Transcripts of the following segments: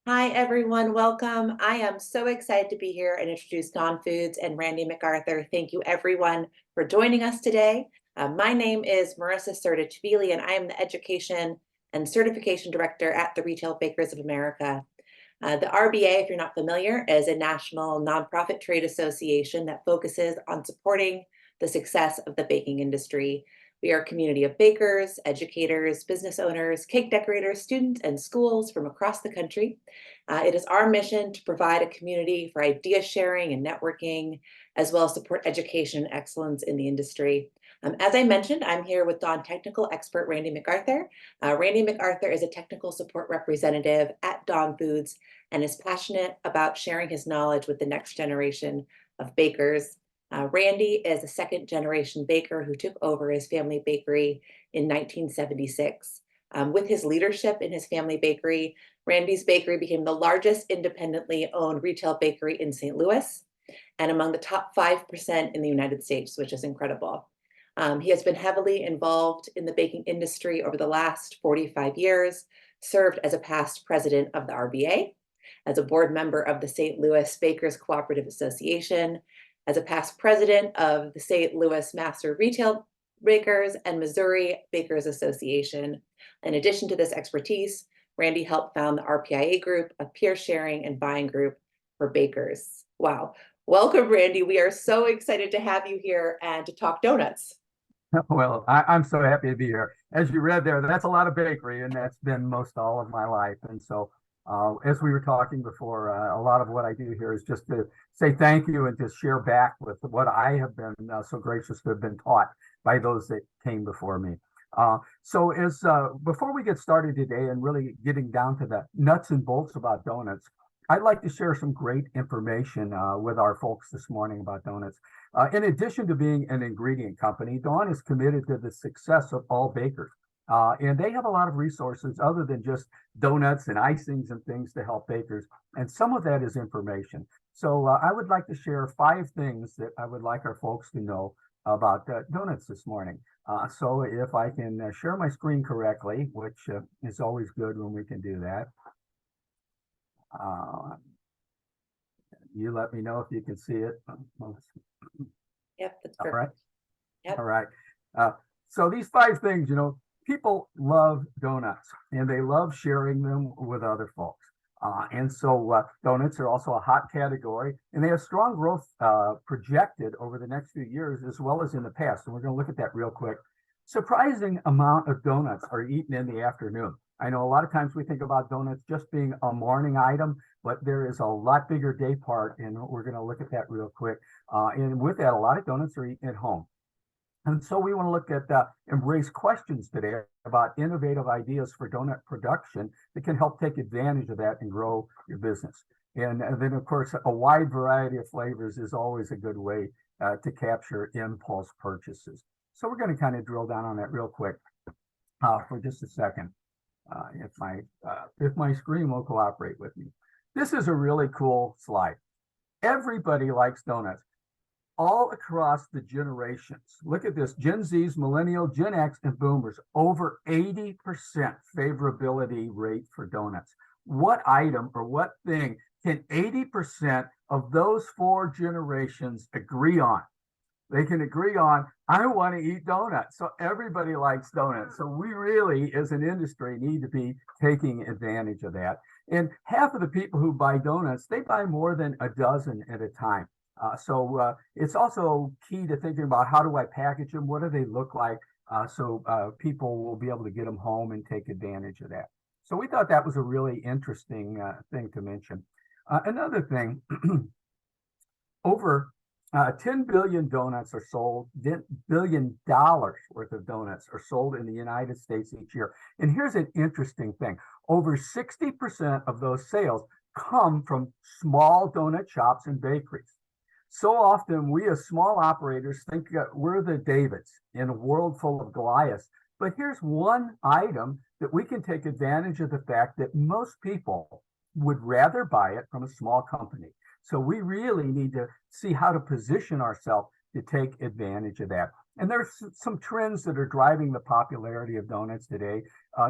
Hi, everyone. Welcome. I am so excited to be here and introduce Dawn Foods and Randy MacArthur. Thank you, everyone, for joining us today. My name is Marissa Sertich-Feely, and I am the Education and Certification Director at the Retail Bakers of America. The RBA, if you're not familiar, is a national nonprofit trade association that focuses on supporting the success of the baking industry. We are a community of bakers, educators, business owners, cake decorators, students, and schools from across the country. It is our mission to provide a community for idea sharing and networking, as well as support education and excellence in the industry. As I mentioned, I'm here with Dawn technical expert Randy MacArthur. Randy MacArthur is a technical support representative at Dawn Foods and is passionate about sharing his knowledge with the next generation of bakers. Randy is a second generation baker who took over his family bakery in 1976. With his leadership in his family bakery, Randy's Bakery became the largest independently owned retail bakery in St. Louis and among the top 5% in the United States, which is incredible. He has been heavily involved in the baking industry over the last 45 years, served as a past president of the RBA, as a board member of the St. Louis Bakers Cooperative Association, as a past president of the St. Louis Master Retail Bakers and Missouri Bakers Association. In addition to this expertise, Randy helped found the RPIA group, a peer sharing and buying group for bakers. Wow. Welcome, Randy. We are so excited to have you here and to talk donuts. Well, I'm so happy to be here. As you read there, that's a lot of bakery, and that's been most all of my life. And so, as we were talking before, a lot of what I do here is just to say thank you and to share back with what I have been so gracious to have been taught by those that came before me. So, as before we get started today and really getting down to the nuts and bolts about donuts, I'd like to share some great information with our folks this morning about donuts. In addition to being an ingredient company, Dawn is committed to the success of all bakers. And they have a lot of resources other than just donuts and icings and things to help bakers. And some of that is information. So I would like to share 5 things that I would like our folks to know about donuts this morning. So if I can share my screen correctly, which is always good when we can do that. You let me know if you can see it. Yep, that's All right. perfect. Yep. All right. Uh, so these 5 things, people love donuts and they love sharing them with other folks. And so donuts are also a hot category and they have strong growth projected over the next few years as well as in the past. And we're going to look at that real quick. Surprising amount of donuts are eaten in the afternoon. I know a lot of times we think about donuts just being a morning item, but there is a lot bigger day part, and we're going to look at that real quick. And with that, a lot of donuts are eaten at home. And so we want to look at embrace questions today about innovative ideas for donut production that can help take advantage of that and grow your business. And then, of course, a wide variety of flavors is always a good way to capture impulse purchases. So we're going to kind of drill down on that real quick for just a second. If my screen will cooperate with me. This is a really cool slide. Everybody likes donuts all across the generations. Look at this, Gen Z's, Millennial, Gen X, and Boomers, over 80% favorability rate for donuts. What item or what thing can 80% of those 4 generations agree on? They can agree on, I want to eat donuts. So everybody likes donuts. So we really, as an industry, need to be taking advantage of that. And half of the people who buy donuts, they buy more than a dozen at a time. So it's also key to thinking about how do I package them? What do they look like? So people will be able to get them home and take advantage of that. So we thought that was a really interesting thing to mention. Another thing, over 10 billion donuts are sold, $10 billion worth of donuts are sold in the United States each year. And here's an interesting thing. Over 60% of those sales come from small donut shops and bakeries. So often we as small operators think that we're the Davids in a world full of Goliaths. But here's one item that we can take advantage of the fact that most people would rather buy it from a small company. So we really need to see how to position ourselves to take advantage of that. And there's some trends that are driving the popularity of donuts today.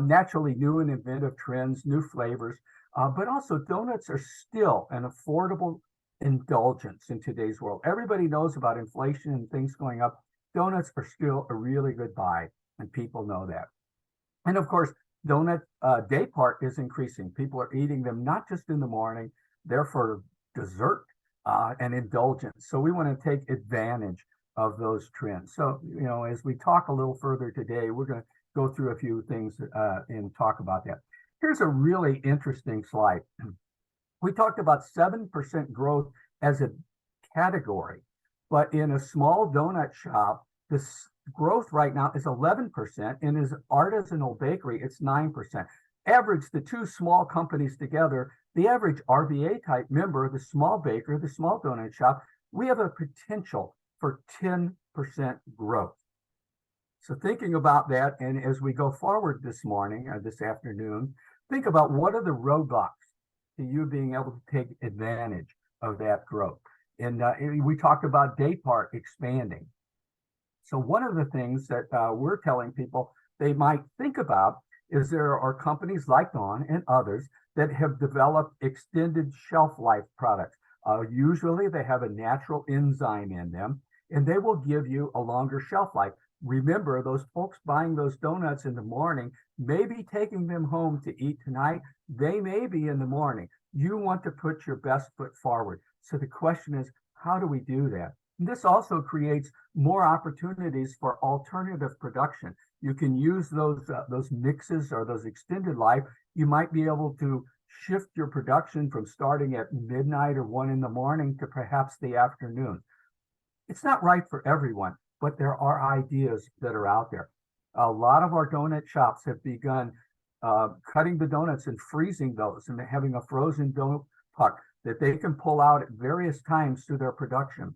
Naturally, new and inventive trends, new flavors. But also donuts are still an affordable indulgence in today's world. Everybody knows about inflation and things going up. Donuts are still a really good buy, and people know that. And of course, donut day part is increasing. People are eating them not just in the morning, they're for dessert and indulgence. So we want to take advantage of those trends. So, as we talk a little further today, we're going to go through a few things and talk about that. Here's a really interesting slide. We talked about 7% growth as a category, but in a small donut shop, this growth right now is 11%, and as artisanal bakery, it's 9%. Average the two small companies together, the average RBA type member, the small baker, the small donut shop, we have a potential for 10% growth. So thinking about that, and as we go forward this morning or this afternoon, think about what are the roadblocks to you being able to take advantage of that growth. And we talked about day part expanding. So one of the things that we're telling people they might think about is there are companies like Dawn and others that have developed extended shelf life products. Usually they have a natural enzyme in them, and they will give you a longer shelf life. Remember, those folks buying those donuts in the morning may be taking them home to eat tonight. They may be in the morning. You want to put your best foot forward. So the question is, how do we do that? And this also creates more opportunities for alternative production. You can use those mixes or those extended life. You might be able to shift your production from starting at midnight or 1 in the morning to perhaps the afternoon. It's not right for everyone, but there are ideas that are out there. A lot of our donut shops have begun cutting the donuts and freezing those and having a frozen donut puck that they can pull out at various times through their production.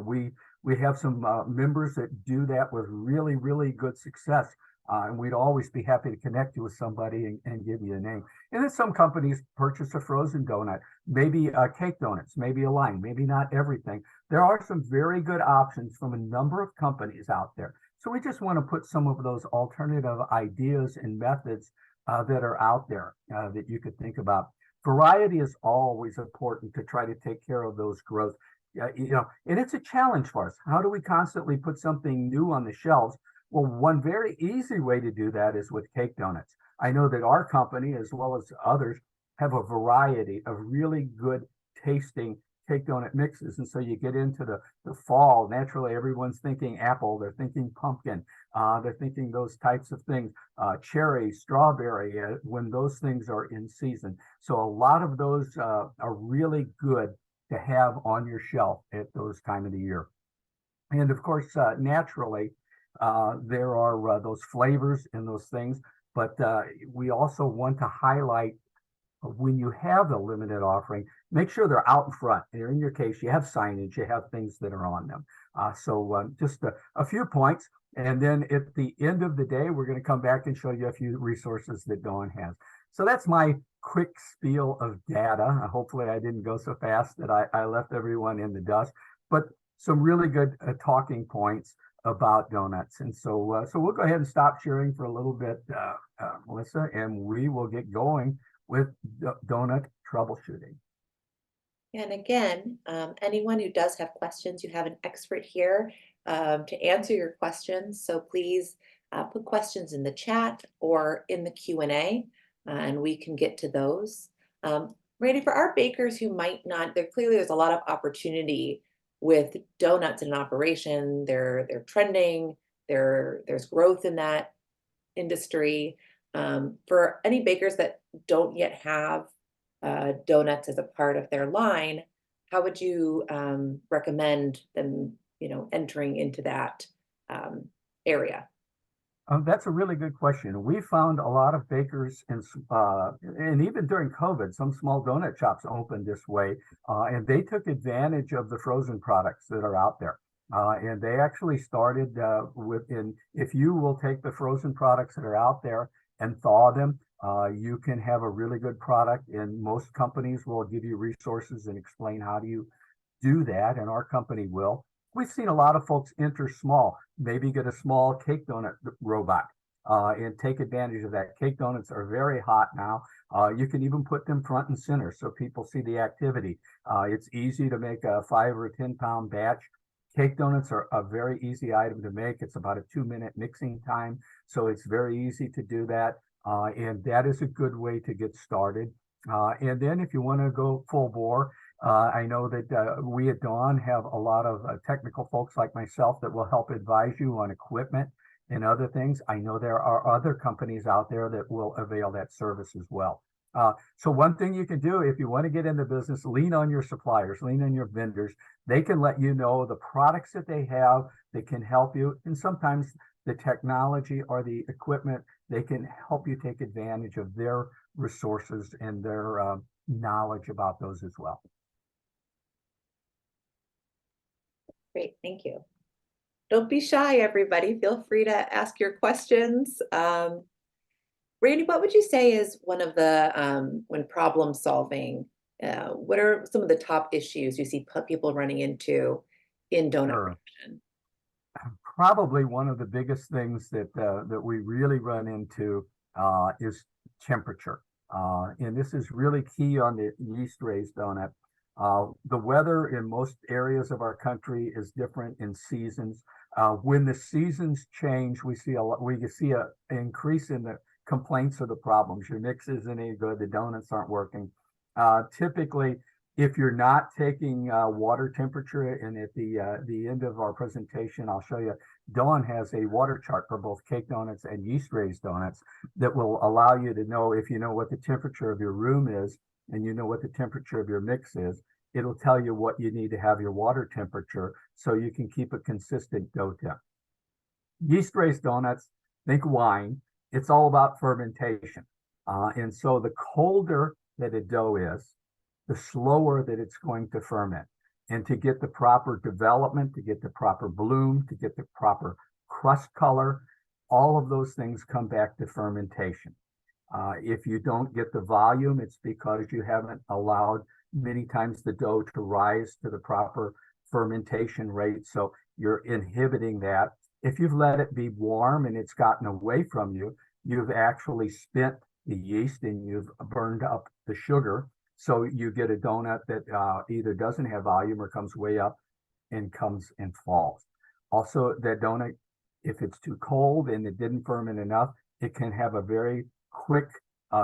We have some members that do that with really, really good success. And we'd always be happy to connect you with somebody and give you a name. And then some companies purchase a frozen donut, maybe cake donuts, maybe a line, maybe not everything. There are some very good options from a number of companies out there. So we just want to put some of those alternative ideas and methods that are out there that you could think about. Variety is always important to try to take care of those growth. And it's a challenge for us. How do we constantly put something new on the shelves? Well, one very easy way to do that is with cake donuts. I know that our company, as well as others, have a variety of really good tasting cake donut mixes. And so you get into the fall, naturally everyone's thinking apple, they're thinking pumpkin, they're thinking those types of things, cherry, strawberry, when those things are in season. So a lot of those are really good to have on your shelf at those time of the year. And of course, naturally, there are those flavors and those things, but we also want to highlight when you have a limited offering, make sure they're out in front. And in your case, you have signage, you have things that are on them. So just a few points. And then at the end of the day, we're going to come back and show you a few resources that Dawn has. So that's my quick spiel of data. Hopefully I didn't go so fast that I left everyone in the dust, but some really good talking points about donuts. And so we'll go ahead and stop sharing for a little bit, Melissa, and we will get going with donut troubleshooting. And again, anyone who does have questions, you have an expert here to answer your questions. So please put questions in the chat or in the Q&A, and we can get to those. Randy, for our bakers who might not, there's a lot of opportunity with donuts in operation. They're trending. There's growth in that industry. For any bakers that don't yet have donuts as a part of their line, how would you recommend them, entering into that area? That's a really good question. We found a lot of bakers, and even during COVID, some small donut shops opened this way, and they took advantage of the frozen products that are out there. And they actually started if you will take the frozen products that are out there and thaw them, you can have a really good product. And most companies will give you resources and explain how do you do that, and our company will. We've seen a lot of folks enter small, maybe get a small cake donut robot and take advantage of that. Cake donuts are very hot now. You can even put them front and center so people see the activity. It's easy to make a 5 or 10 pound batch. Cake donuts are a very easy item to make. It's about a 2-minute mixing time, so it's very easy to do that. And that is a good way to get started. And then if you want to go full bore, I know that we at Dawn have a lot of technical folks like myself that will help advise you on equipment and other things. I know there are other companies out there that will avail that service as well. So one thing you can do if you want to get in the business, lean on your suppliers, lean on your vendors. They can let you know the products that they have that can help you. And sometimes the technology or the equipment, they can help you take advantage of their resources and their knowledge about those as well. Great, thank you. Don't be shy, everybody. Feel free to ask your questions. Randy, what would you say is one of the, when problem solving, what are some of the top issues you see people running into in donut Sure. production? Probably one of the biggest things that we really run into is temperature. And this is really key on the yeast raised donut. The weather in most areas of our country is different in seasons. When the seasons change, we see an increase in the complaints or the problems. Your mix isn't any good, the donuts aren't working. Typically, if you're not taking water temperature, and at the end of our presentation, I'll show you, Dawn has a water chart for both cake donuts and yeast raised donuts that will allow you to know, if you know what the temperature of your room is and you know what the temperature of your mix is, it'll tell you what you need to have your water temperature so you can keep a consistent dough temp. Yeast raised donuts, think wine, it's all about fermentation. And so the colder that a dough is, the slower that it's going to ferment. And to get the proper development, to get the proper bloom, to get the proper crust color, all of those things come back to fermentation. If you don't get the volume, it's because you haven't allowed many times the dough to rise to the proper fermentation rate. So you're inhibiting that. If you've let it be warm and it's gotten away from you, you've actually spent the yeast and you've burned up the sugar. So you get a donut that either doesn't have volume or comes way up and comes and falls. Also, that donut, if it's too cold and it didn't ferment enough, it can have a very quick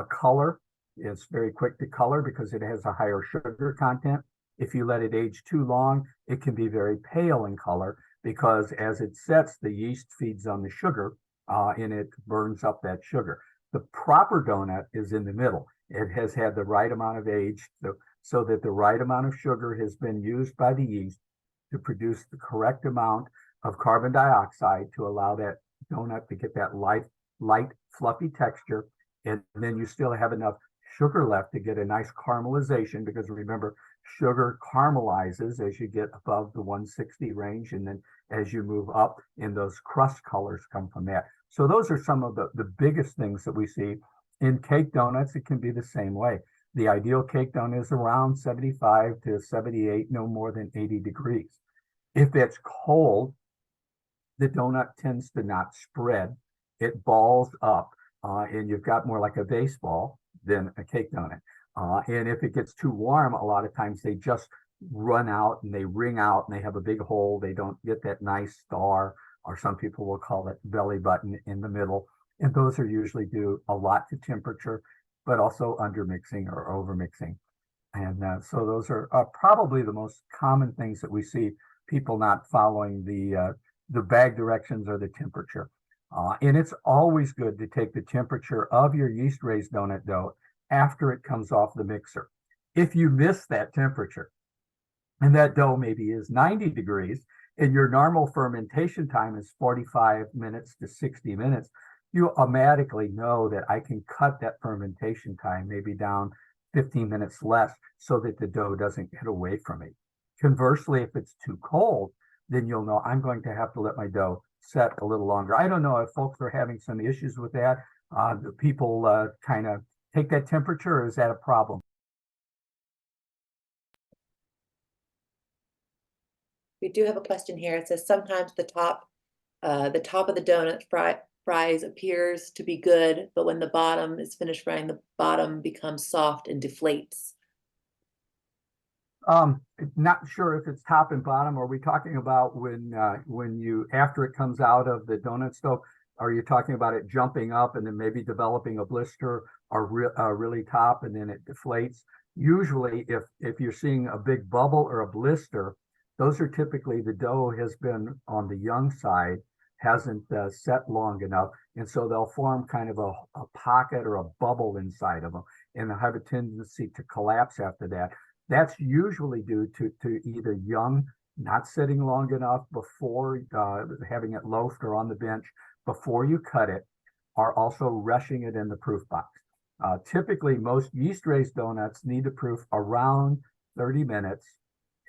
color. It's very quick to color because it has a higher sugar content. If you let it age too long, it can be very pale in color because as it sets, the yeast feeds on the sugar and it burns up that sugar. The proper donut is in the middle. It has had the right amount of age so that the right amount of sugar has been used by the yeast to produce the correct amount of carbon dioxide to allow that donut to get that light, fluffy texture. And then you still have enough sugar left to get a nice caramelization, because remember, sugar caramelizes as you get above the 160 range. And then as you move up, and those crust colors come from that. So those are some of the biggest things that we see. In cake donuts, it can be the same way. The ideal cake donut is around 75 to 78, no more than 80 degrees. If it's cold, the donut tends to not spread. It balls up, and you've got more like a baseball than a cake donut. And if it gets too warm, a lot of times they just run out and they ring out and they have a big hole. They don't get that nice star, or some people will call it belly button in the middle. And those are usually due a lot to temperature, but also undermixing or overmixing. And so those are probably the most common things that we see people not following the bag directions or the temperature. And it's always good to take the temperature of your yeast raised donut dough after it comes off the mixer. If you miss that temperature and that dough maybe is 90 degrees and your normal fermentation time is 45 minutes to 60 minutes, you automatically know that I can cut that fermentation time maybe down 15 minutes less so that the dough doesn't get away from me. Conversely, if it's too cold, then you'll know I'm going to have to let my dough set a little longer. I don't know if folks are having some issues with that. The people kind of take that temperature, or is that a problem? We do have a question here. It says sometimes the top of the donut fries appears to be good, but when the bottom is finished frying, the bottom becomes soft and deflates? Not sure if it's top and bottom. Are we talking about when you after it comes out of the donut stove? Are you talking about it jumping up and then maybe developing a blister or really top and then it deflates? Usually, if you're seeing a big bubble or a blister, those are typically the dough has been on the young side, hasn't set long enough, and so they'll form kind of a pocket or a bubble inside of them, and they'll have a tendency to collapse after that. That's usually due to either young, not sitting long enough before having it loafed or on the bench before you cut it, or also rushing it in the proof box. Typically, most yeast-raised donuts need to proof around 30 minutes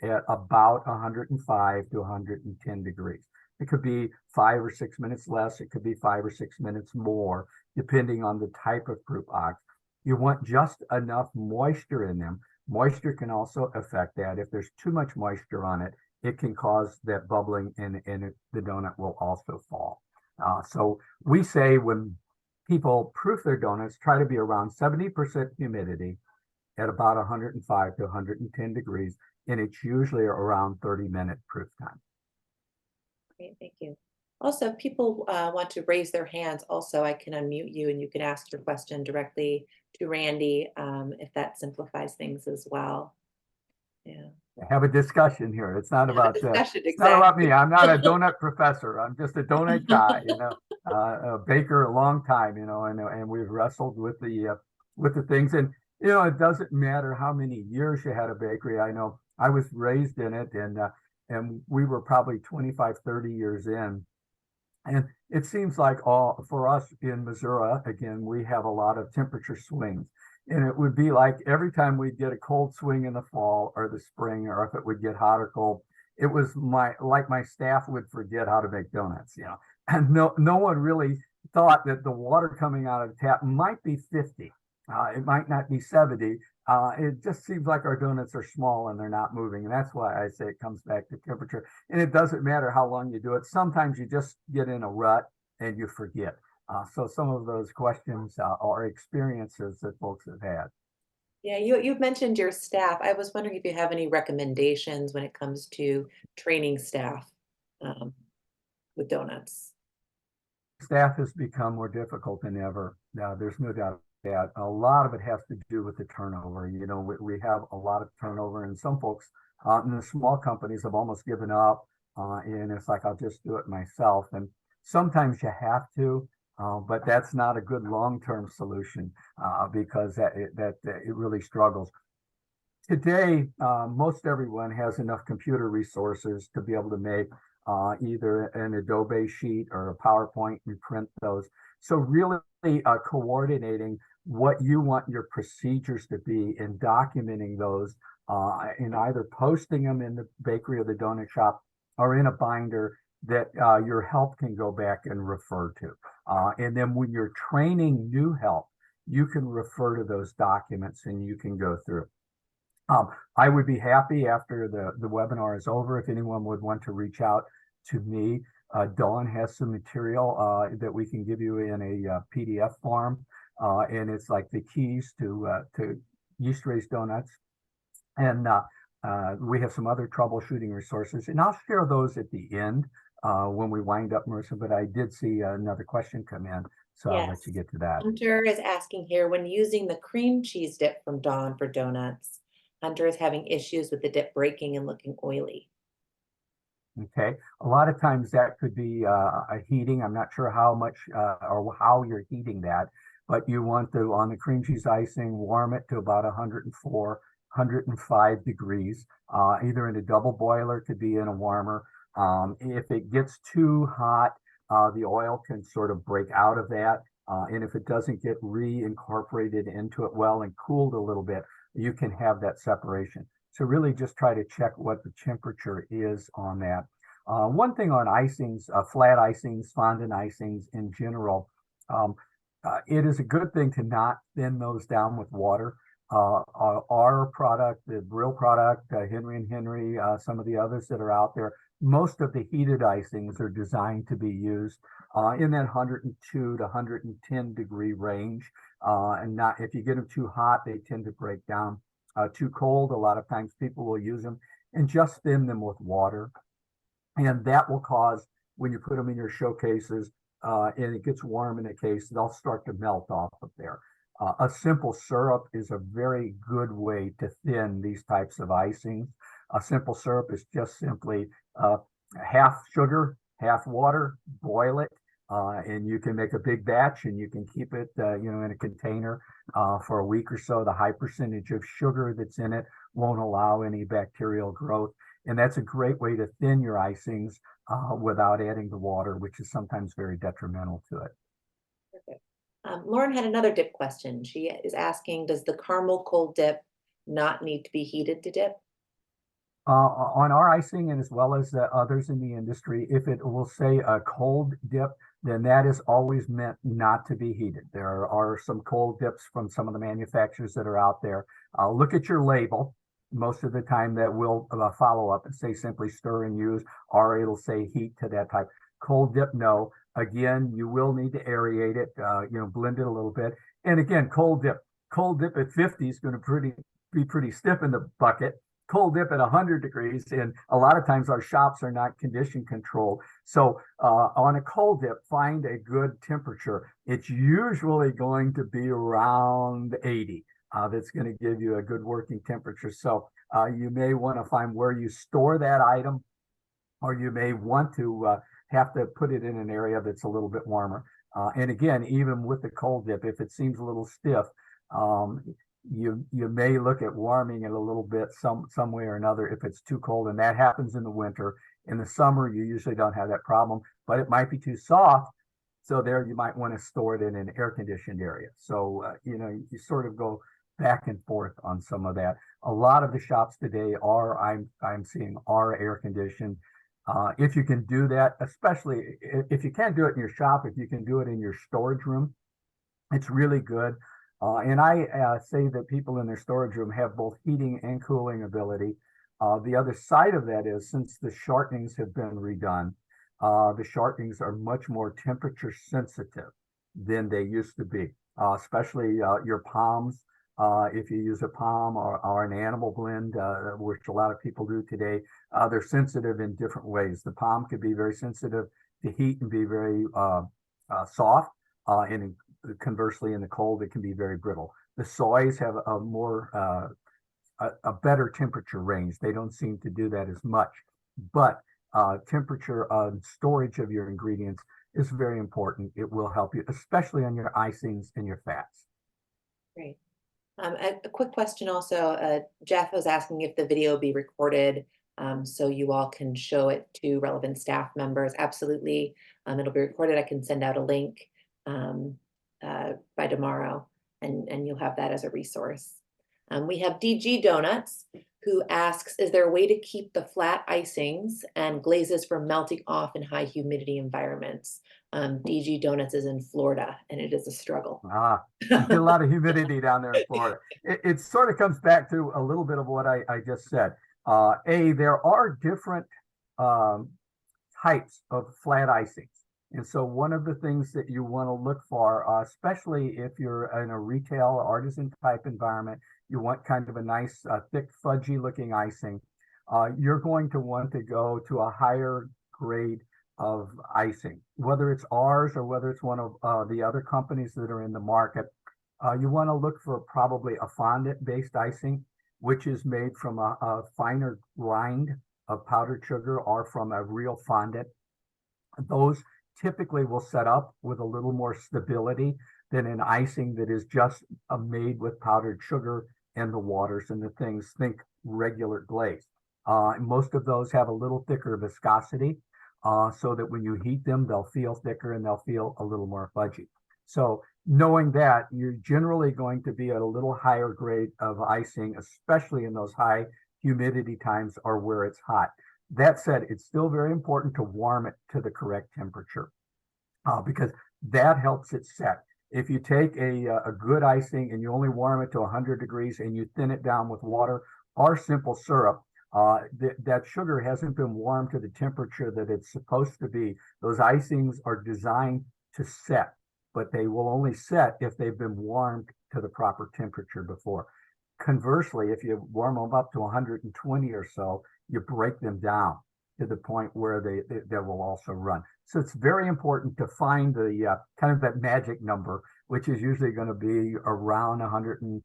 at about 105 to 110 degrees. It could be 5 or 6 minutes less. It could be 5 or 6 minutes more, depending on the type of proof box. You want just enough moisture in them. Moisture can also affect that. If there's too much moisture on it, it can cause that bubbling and the donut will also fall. So we say when people proof their donuts, try to be around 70% humidity at about 105 to 110 degrees, and it's usually around 30-minute proof time. Great, thank you. Also, if people want to raise their hands, also I can unmute you and you can ask your question directly to Randy, if that simplifies things as well. Yeah. Have a discussion here. It's not about Discussion, it's not about me. exactly. I'm not a donut professor. I'm just a donut guy, a baker a long time, and we've wrestled with the things. And it doesn't matter how many years you had a bakery. I know I was raised in it, and we were probably 25, 30 years in. And it seems like for us in Missouri, again, we have a lot of temperature swings. And it would be like every time we'd get a cold swing in the fall or the spring, or if it would get hot or cold, it was my staff would forget how to make donuts, and no one really thought that the water coming out of the tap might be 50. It might not be 70. It just seems like our donuts are small and they're not moving. And that's why I say it comes back to temperature. And it doesn't matter how long you do it. Sometimes you just get in a rut and you forget. So some of those questions are experiences that folks have had. Yeah, you've mentioned your staff. I was wondering if you have any recommendations when it comes to training staff with donuts. Staff has become more difficult than ever. Now, there's no doubt that a lot of it has to do with the turnover. We have a lot of turnover, and some folks in the small companies have almost given up, and it's like, I'll just do it myself. And sometimes you have to, but that's not a good long-term solution because it really struggles. Today, most everyone has enough computer resources to be able to make either an Adobe sheet or a PowerPoint and print those. So really coordinating what you want your procedures to be and documenting those and either posting them in the bakery or the donut shop or in a binder that your help can go back and refer to. And then when you're training new help, you can refer to those documents and you can go through. I would be happy after the webinar is over if anyone would want to reach out to me. Dawn has some material that we can give you in a PDF form, and it's like the keys to yeast-raised donuts. And we have some other troubleshooting resources, and I'll share those at the end when we wind up, Marissa. But I did see another question come in, so I'll let you get to that. Hunter is asking here, when using the cream cheese dip from Dawn for donuts, Hunter is having issues with the dip breaking and looking oily. Okay, a lot of times that could be a heating. I'm not sure how much or how you're heating that, but you want to, on the cream cheese icing, warm it to about 104, 105 degrees, either in a double boiler, could be in a warmer. If it gets too hot, the oil can sort of break out of that. And if it doesn't get reincorporated into it well and cooled a little bit, you can have that separation. So really just try to check what the temperature is on that. One thing on icings, flat icings, fondant icings in general, it is a good thing to not thin those down with water. Our product, the Brill product, Henry & Henry, some of the others that are out there most of the heated icings are designed to be used in that 102 to 110 degree range. And not, if you get them too hot, they tend to break down. Too cold, a lot of times people will use them and just thin them with water. And that will cause, when you put them in your showcases and it gets warm in the case, they'll start to melt off of there. A simple syrup is a very good way to thin these types of icings. A simple syrup is just simply half sugar, half water, boil it, and you can make a big batch and you can keep it, in a container for a week or so. The high percentage of sugar that's in it won't allow any bacterial growth. And that's a great way to thin your icings without adding the water, which is sometimes very detrimental to it. Perfect. Lauren had another dip question. She is asking, does the caramel cold dip not need to be heated to dip? On our icing, and as well as others in the industry, if it will say a cold dip, then that is always meant not to be heated. There are some cold dips from some of the manufacturers that are out there. Look at your label. Most of the time that will follow up and say simply stir and use, or it'll say heat to that type. Cold dip, no. Again, you will need to aerate it, blend it a little bit. And again, cold dip at 50 is going to be pretty stiff in the bucket. Cold dip at 100 degrees, and a lot of times our shops are not condition controlled. So on a cold dip, find a good temperature. It's usually going to be around 80. That's going to give you a good working temperature. So you may want to find where you store that item, or you may want to have to put it in an area that's a little bit warmer. And again, even with the cold dip, if it seems a little stiff, you may look at warming it a little bit some way or another if it's too cold, and that happens in the winter. In the summer, you usually don't have that problem, but it might be too soft. So there you might want to store it in an air-conditioned area. So, you sort of go back and forth on some of that. A lot of the shops today I'm seeing are air-conditioned. If you can do that, especially if you can't do it in your shop, if you can do it in your storage room, it's really good. And I say that people in their storage room have both heating and cooling ability. The other side of that is, since the shortenings have been redone, the shortenings are much more temperature sensitive than they used to be, especially your palms. If you use a palm or an animal blend, which a lot of people do today, they're sensitive in different ways. The palm could be very sensitive to heat and be very soft, and conversely, in the cold, it can be very brittle. The soys have a better temperature range. They don't seem to do that as much, but temperature storage of your ingredients is very important. It will help you, especially on your icings and your fats. Great. A quick question also, Jeff was asking if the video be recorded so you all can show it to relevant staff members. Absolutely. It'll be recorded. I can send out a link by tomorrow, and you'll have that as a resource. We have DG Donuts, who asks, is there a way to keep the flat icings and glazes from melting off in high humidity environments? DG Donuts is in Florida, and it is a struggle. You get a lot of humidity down there in Florida. It sort of comes back to a little bit of what I just said. There are different types of flat icings. And so one of the things that you want to look for, especially if you're in a retail or artisan type environment, you want kind of a nice, thick, fudgy looking icing. You're going to want to go to a higher grade of icing, whether it's ours or whether it's one of the other companies that are in the market. You want to look for probably a fondant-based icing, which is made from a finer rind of powdered sugar or from a real fondant. Those typically will set up with a little more stability than an icing that is just made with powdered sugar and the waters and the things. Think regular glaze. Most of those have a little thicker viscosity, so that when you heat them, they'll feel thicker and they'll feel a little more fudgy. So knowing that, you're generally going to be at a little higher grade of icing, especially in those high humidity times or where it's hot. That said, it's still very important to warm it to the correct temperature, because that helps it set. If you take a good icing and you only warm it to 100 degrees and you thin it down with water or simple syrup, that sugar hasn't been warmed to the temperature that it's supposed to be. Those icings are designed to set, but they will only set if they've been warmed to the proper temperature before. Conversely, if you warm them up to 120 or so, you break them down to the point where they will also run. So it's very important to find the kind of that magic number, which is usually going to be around 102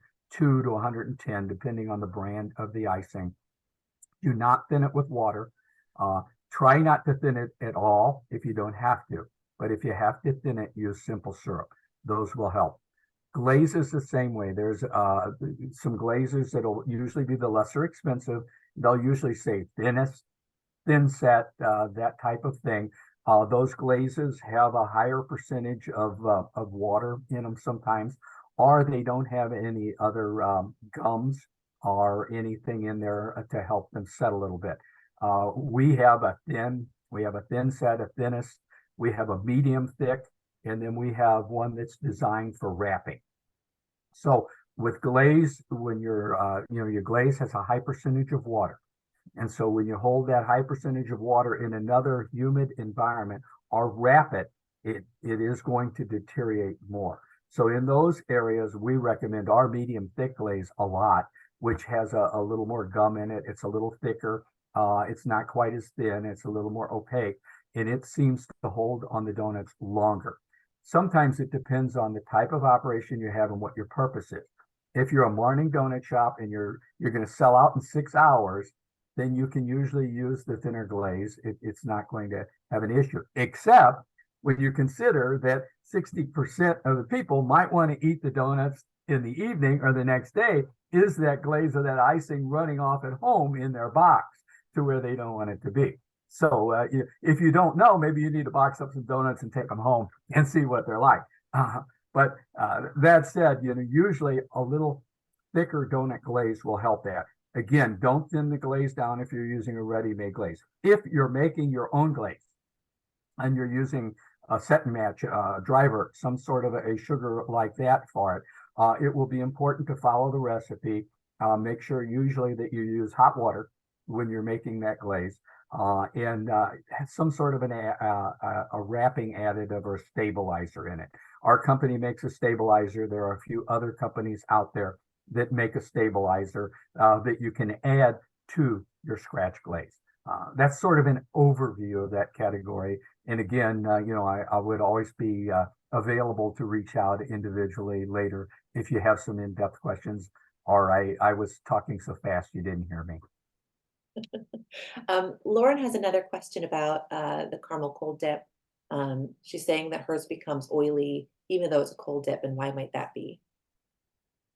to 110, depending on the brand of the icing. Do not thin it with water. Try not to thin it at all if you don't have to. But if you have to thin it, use simple syrup. Those will help. Glaze is the same way. There's some glazes that'll usually be the lesser expensive. They'll usually say thinnest, thin set, that type of thing. Those glazes have a higher percentage of water in them sometimes, or they don't have any other gums or anything in there to help them set a little bit. We have a thin set, a thinnest. We have a medium thick, and then we have one that's designed for wrapping. So with glaze, when your glaze has a high percentage of water. And so when you hold that high percentage of water in another humid environment or wrap it, it is going to deteriorate more. So in those areas, we recommend our medium thick glaze a lot, which has a little more gum in it. It's a little thicker. It's not quite as thin. It's a little more opaque, and it seems to hold on the donuts longer. Sometimes it depends on the type of operation you have and what your purpose is. If you're a morning donut shop and you're going to sell out in 6 hours, then you can usually use the thinner glaze. It's not going to have an issue, except when you consider that 60% of the people might want to eat the donuts in the evening or the next day. Is that glaze or that icing running off at home in their box to where they don't want it to be? So if you don't know, maybe you need to box up some donuts and take them home and see what they're like. But that said, usually a little thicker donut glaze will help that. Again, don't thin the glaze down if you're using a ready-made glaze. If you're making your own glaze and you're using a set and match driver, some sort of a sugar like that for it, it will be important to follow the recipe. Make sure usually that you use hot water when you're making that glaze, and some sort of a wrapping additive or stabilizer in it. Our company makes a stabilizer. There are a few other companies out there that make a stabilizer that you can add to your scratch glaze. That's sort of an overview of that category. And again, I would always be available to reach out individually later if you have some in-depth questions, or I was talking so fast you didn't hear me. Lauren has another question about the caramel cold dip. She's saying that hers becomes oily even though it's a cold dip, and why might that be?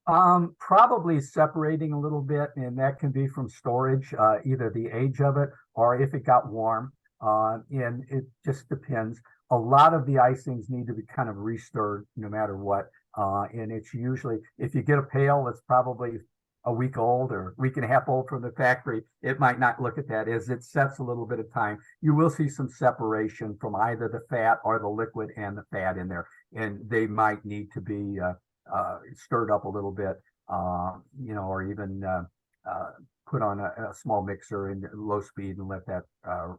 Probably separating a little bit, and that can be from storage, either the age of it or if it got warm. And it just depends. A lot of the icings need to be kind of restirred no matter what. And it's usually, if you get a pail that's probably a week old or a week and a half old from the factory, it might not look at that. As it sets a little bit of time, you will see some separation from either the fat or the liquid and the fat in there. And they might need to be stirred up a little bit, or even put on a small mixer in low speed and let that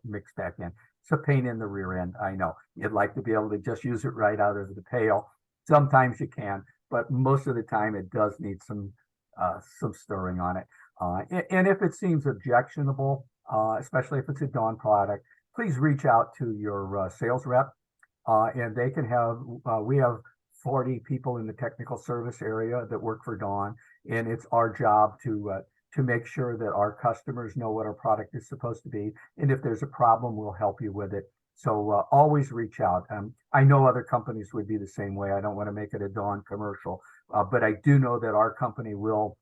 mix back in. It's a pain in the rear end. I know you'd like to be able to just use it right out of the pail. Sometimes you can, but most of the time it does need some stirring on it. And if it seems objectionable, especially if it's a Dawn product, please reach out to your sales rep, and they can have. We have 40 people in the technical service area that work for Dawn, and it's our job to make sure that our customers know what our product is supposed to be, and if there's a problem, we'll help you with it. So always reach out. I know other companies would be the same way. I don't want to make it a Dawn commercial, but I do know that our company will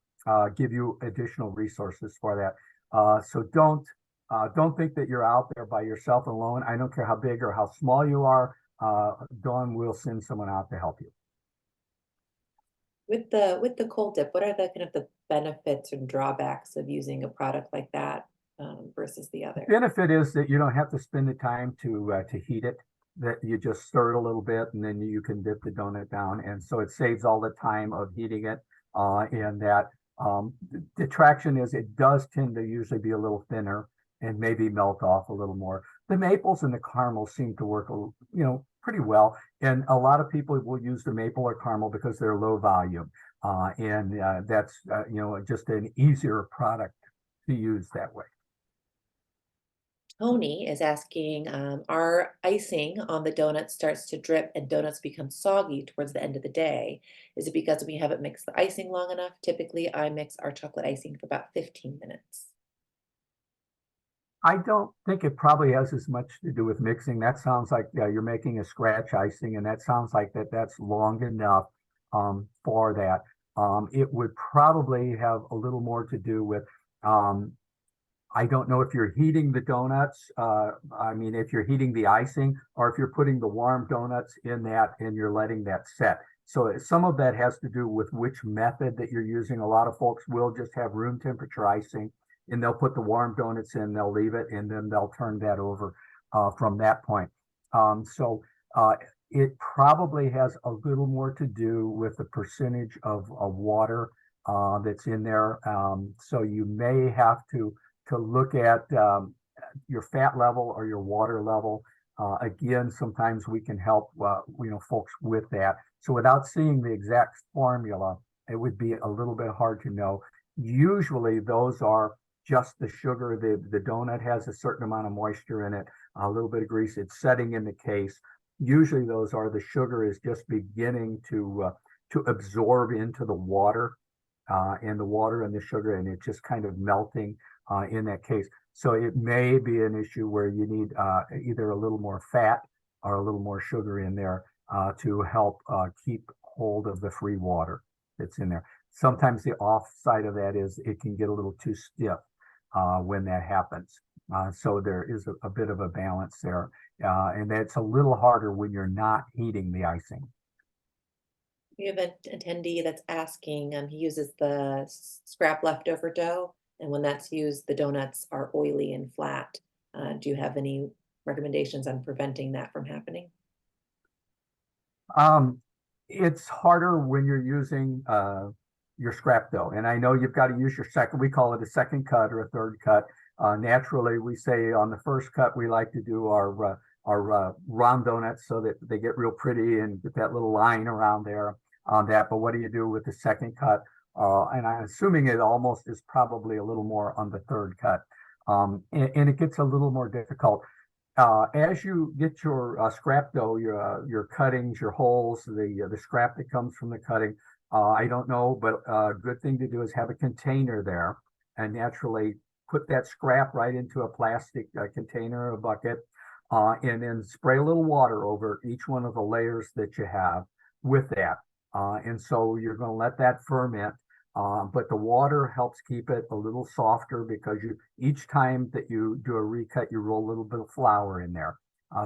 give you additional resources for that. So don't think that you're out there by yourself alone. I don't care how big or how small you are. Dawn will send someone out to help you. With the cold dip, what are the kind of the benefits and drawbacks of using a product like that versus the other? The benefit is that you don't have to spend the time to heat it. That you just stir it a little bit and then you can dip the donut down, and so it saves all the time of heating it. And that The traction is it does tend to usually be a little thinner and maybe melt off a little more. The maples and the caramels seem to work, pretty well. And a lot of people will use the maple or caramel because they're low volume. And that's, just an easier product to use that way. Tony is asking, our icing on the donuts starts to drip and donuts become soggy towards the end of the day. Is it because we haven't mixed the icing long enough? Typically, I mix our chocolate icing for about 15 minutes. I don't think it probably has as much to do with mixing. That sounds like you're making a scratch icing, and that sounds like that's long enough for that. It would probably have a little more to do with I don't know if you're heating the donuts. If you're heating the icing or if you're putting the warm donuts in that and you're letting that set. So some of that has to do with which method that you're using. A lot of folks will just have room temperature icing and they'll put the warm donuts in, they'll leave it, and then they'll turn that over from that point. It probably has a little more to do with the percentage of water that's in there. So you may have to look at your fat level or your water level. Again, sometimes we can help folks with that. So without seeing the exact formula, it would be a little bit hard to know. Usually those are just the sugar. The donut has a certain amount of moisture in it, a little bit of grease. It's setting in the case. Usually those are the sugar is just beginning to absorb into the water and the water and the sugar, and it's just kind of melting in that case. So it may be an issue where you need either a little more fat or a little more sugar in there to help keep hold of the free water that's in there. Sometimes the offside of that is it can get a little too stiff when that happens. So there is a bit of a balance there. And that's a little harder when you're not heating the icing. We have an attendee that's asking, he uses the scrap leftover dough, and when that's used, the donuts are oily and flat. Do you have any recommendations on preventing that from happening? It's harder when you're using your scrap dough. And I know you've got to use your second, we call it a second cut or a third cut. Naturally, we say on the first cut, we like to do our round donuts so that they get real pretty and get that little line around there on that. But what do you do with the second cut? And I'm assuming it almost is probably a little more on the third cut. And it gets a little more difficult. As you get your scrap dough, your cuttings, your holes, the scrap that comes from the cutting, I don't know, but a good thing to do is have a container there and naturally put that scrap right into a plastic container, a bucket, and then spray a little water over each one of the layers that you have with that. And so you're going to let that ferment. But the water helps keep it a little softer because each time that you do a recut, you roll a little bit of flour in there.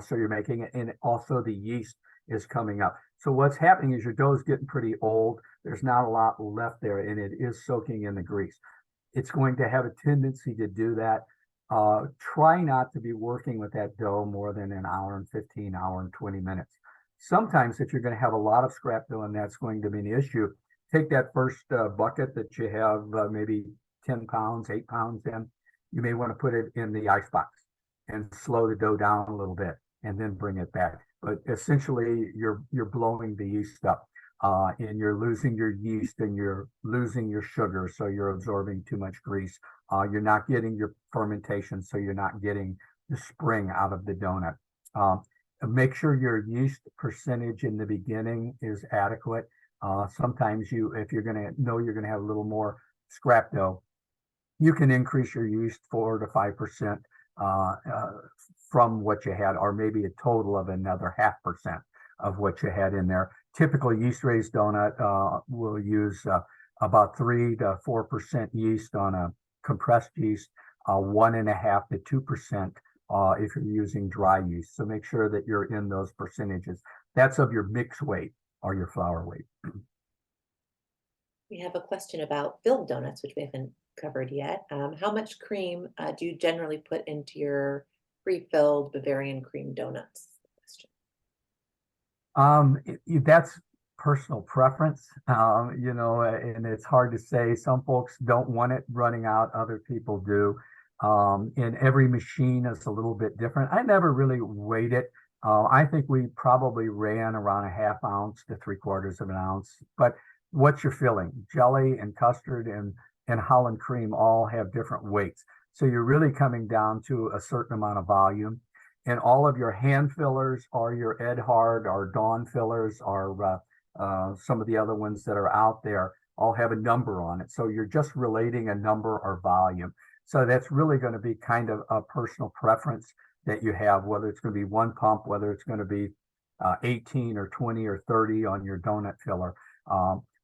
So you're making it, and also the yeast is coming up. So what's happening is your dough is getting pretty old. There's not a lot left there, and it is soaking in the grease. It's going to have a tendency to do that. Try not to be working with that dough more than an hour and 15, hour and 20 minutes. Sometimes if you're going to have a lot of scrap dough and that's going to be an issue, take that first bucket that you have maybe 10 pounds, 8 pounds in. You may want to put it in the ice box and slow the dough down a little bit and then bring it back. But essentially, you're blowing the yeast up and you're losing your yeast and you're losing your sugar. So you're absorbing too much grease. You're not getting your fermentation, so you're not getting the spring out of the donut. Make sure your yeast percentage in the beginning is adequate. Sometimes if you're going to know you're going to have a little more scrap dough, you can increase your yeast 4 to 5% from what you had, or maybe a total of another 0.5% of what you had in there. Typical yeast raised donut will use about 3 to 4% yeast on a compressed yeast, 1.5 to 2% if you're using dry yeast. So make sure that you're in those percentages. That's of your mix weight or your flour weight. We have a question about filled donuts, which we haven't covered yet. How much cream do you generally put into your pre-filled Bavarian cream donuts? That's personal preference, you know, and it's hard to say. Some folks don't want it running out, other people do. And every machine is a little bit different. I never really weighed it. I think we probably ran around a half ounce to 3/4 of an ounce. But what's your filling? Jelly and custard and Holland cream all have different weights. So you're really coming down to a certain amount of volume. And all of your hand fillers or your Ed Hard or Dawn fillers or some of the other ones that are out there all have a number on it. So you're just relating a number or volume. So that's really going to be kind of a personal preference that you have, whether it's going to be one pump, whether it's going to be 18 or 20 or 30 on your donut filler.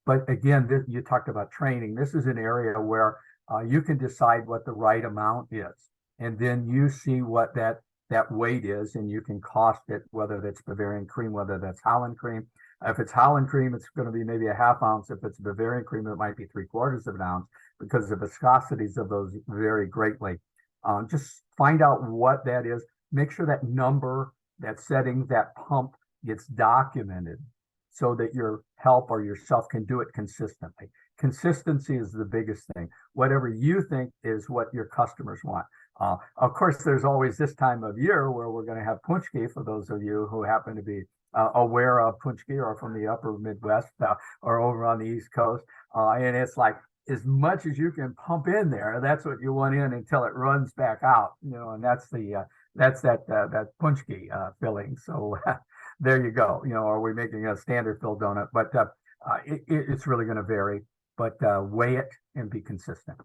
But again, you talked about training. This is an area where you can decide what the right amount is. And then you see what that weight is, and you can cost it, whether that's Bavarian cream, whether that's Holland cream. If it's Holland cream, it's going to be maybe a half ounce. If it's Bavarian cream, it might be 3/4 of an ounce because the viscosities of those vary greatly. Just find out what that is. Make sure that number, that setting, that pump gets documented so that your help or yourself can do it consistently. Consistency is the biggest thing. Whatever you think is what your customers want. Of course, there's always this time of year where we're going to have punchki for those of you who happen to be aware of punchki or from the upper Midwest or over on the East Coast. And it's like, as much as you can pump in there, that's what you want in until it runs back out, you know, and that's that punchki filling. So there you go. You know, are we making a standard fill donut? But it's really going to vary. But weigh it and be consistent.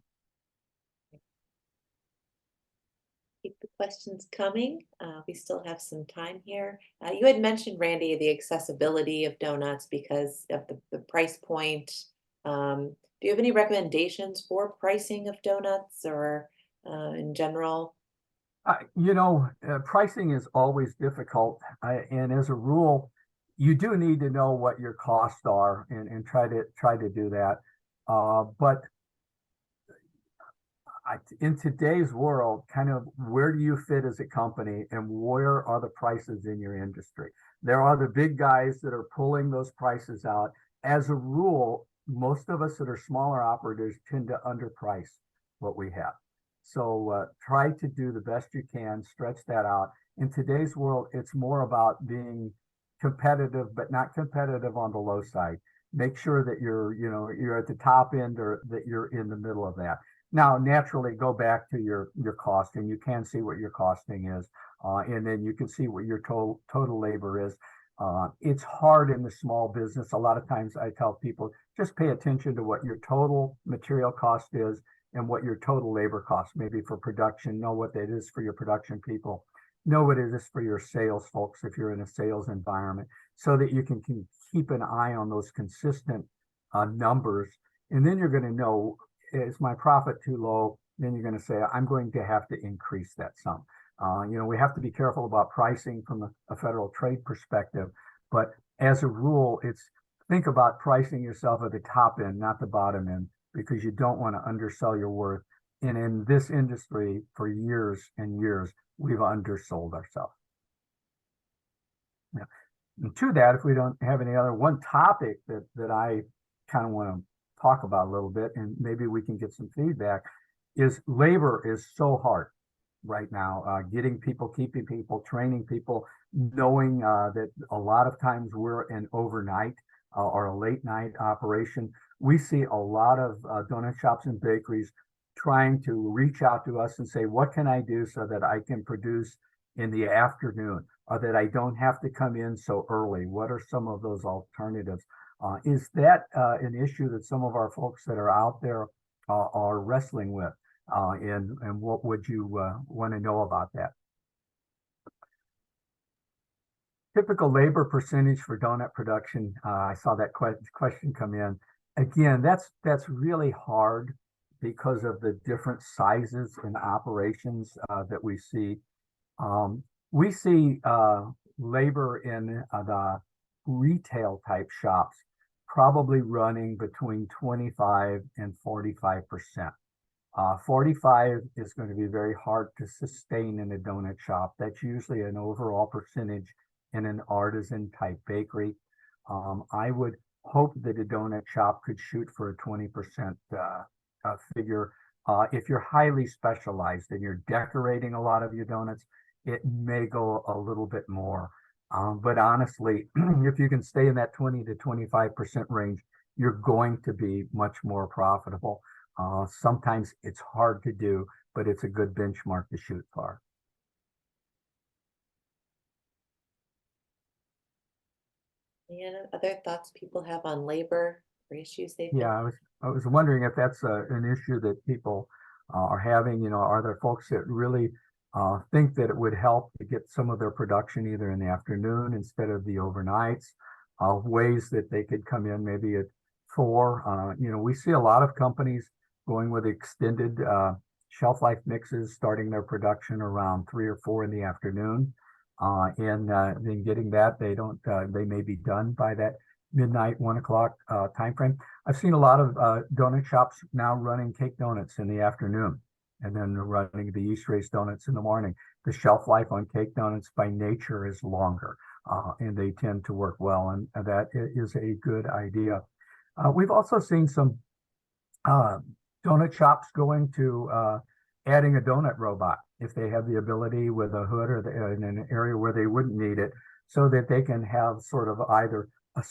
Keep the questions coming. We still have some time here. You had mentioned, Randy, the accessibility of donuts because of the price point. Do you have any recommendations for pricing of donuts or in general? You know, pricing is always difficult. And as a rule, you do need to know what your costs are and try to do that. But in today's world, kind of where do you fit as a company and where are the prices in your industry? There are the big guys that are pulling those prices out. As a rule, most of us that are smaller operators tend to underprice what we have. So try to do the best you can, stretch that out. In today's world, it's more about being competitive, but not competitive on the low side. Make sure that you're at the top end or that you're in the middle of that. Now, naturally, go back to your costing. You can see what your costing is, and then you can see what your total labor is. It's hard in the small business. A lot of times I tell people, just pay attention to what your total material cost is and what your total labor cost, maybe for production. Know what that is for your production people. Know what it is for your sales folks if you're in a sales environment, so that you can keep an eye on those consistent numbers. And then you're going to know, is my profit too low? Then you're going to say, I'm going to have to increase that sum. You know, we have to be careful about pricing from a federal trade perspective, but as a rule, think about pricing yourself at the top end, not the bottom end, because you don't want to undersell your worth. And in this industry, for years and years, we've undersold ourselves. Yeah. And to that, if we don't have any other, one topic that I kind of want to talk about a little bit, and maybe we can get some feedback, is labor is so hard right now. Getting people, keeping people, training people, knowing that a lot of times we're an overnight or a late night operation. We see a lot of donut shops and bakeries trying to reach out to us and say, what can I do so that I can produce in the afternoon or that I don't have to come in so early? What are some of those alternatives? Is that an issue that some of our folks that are out there are wrestling with? And what would you want to know about that? Typical labor percentage for donut production. I saw that question come in. Again, that's really hard because of the different sizes and operations that we see. We see labor in the retail type shops probably running between 25 and 45%. 45 is going to be very hard to sustain in a donut shop. That's usually an overall percentage in an artisan type bakery. I would hope that a donut shop could shoot for a 20% figure. If you're highly specialized and you're decorating a lot of your donuts, it may go a little bit more. But honestly, if you can stay in that 20 to 25% range, you're going to be much more profitable. Sometimes it's hard to do, but it's a good benchmark to shoot for. Any other thoughts people have on labor or issues they've been? Yeah, I was wondering if that's an issue that people are having. You know, are there folks that really think that it would help to get some of their production either in the afternoon instead of the overnights? Ways that they could come in maybe at 4. You know, we see a lot of companies going with extended shelf life mixes, starting their production around 3 or 4 in the afternoon, and then getting that they may be done by that midnight, 1 o'clock time frame. I've seen a lot of donut shops now running cake donuts in the afternoon and then running the yeast raised donuts in the morning. The shelf life on cake donuts by nature is longer, and they tend to work well, and that is a good idea. We've also seen some donut shops going to adding a donut robot if they have the ability with a hood or in an area where they wouldn't need it, so that they can have sort of either a